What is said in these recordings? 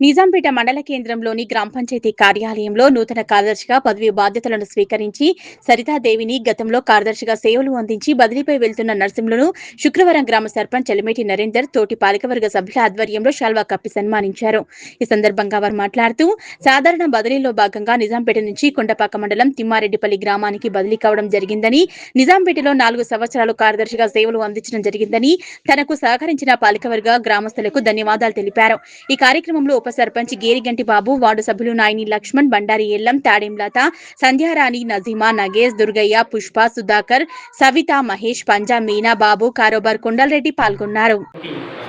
నిజాంపేట మండల కేంద్రంలోని గ్రామ పంచాయతీ కార్యాలయంలో నూతన కార్యదర్శిగా పదవి బాధ్యతలను స్వీకరించి సరితాదేవిని గతంలో కార్యదర్శిగా సేవలు అందించి బదిలీపై వెళ్తున్న నర్సింహులను శుక్రవారం గ్రామ సర్పంచ్ చలిమేటి నరేందర్ తోటి పాలకవర్గ సభ్యుల ఆధ్వర్యంలో శాల్వా కప్పి సన్మానించారు. ఈ సందర్భంగా వారు మాట్లాడుతూ సాధారణ బదిలీలో భాగంగా నిజాంపేట నుంచి కొండపాక మండలం తిమ్మారెడ్డిపల్లి గ్రామానికి బదిలీ కావడం జరిగిందని, నిజాంపేటలో 4 సంవత్సరాలు కార్యదర్శిగా సేవలు అందించడం జరిగిందని, తనకు సహకరించిన పాలకవర్గ గ్రామస్తులకు ధన్యవాదాలు తెలిపారు. ఈ కార్యక్రమంలో ఉప సర్పంచ్ గేరిగంటి బాబు, వార్డు సభ్యులు నాయని లక్ష్మణ్, బండారి ఎల్లం, తాడేంలత, సంధ్యారాణి, నజీమా, నగేష్, దుర్గయ్య, పుష్ప, సుధాకర్, సవిత, మహేష్, పంజా, మీనా, బాబు, కారోబార్ కొండలరెడ్డి పాల్గొన్నారు.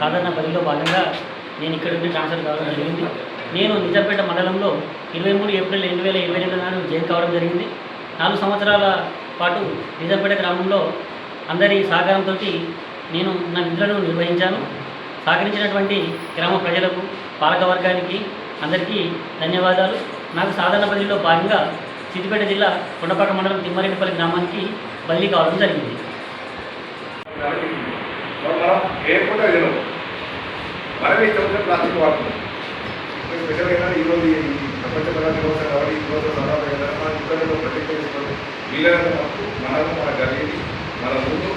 సాధారణ బదిలీలో భాగంగా నేను ఇక్కడ నుండి ట్రాన్స్ఫర్ కావడం జరిగింది. నేను నిజాంపేట మండలంలో 23 ఏప్రిల్ 2022 నాడు జాయిన్ కావడం జరిగింది. 4 సంవత్సరాల పాటు నిజాంపేట గ్రామంలో అందరి సహకారంతో నేను నా విధులను నిర్వహించాను. సహకరించినటువంటి గ్రామ ప్రజలకు, పాలకవర్గానికి అందరికీ ధన్యవాదాలు. నాకు సాధారణ బదిలీలో భాగంగా సిద్దిపేట జిల్లా కొండపాక మండలం తిమ్మారెడ్డిపల్లి గ్రామానికి బదిలీ కావడం జరిగింది. మన ముందు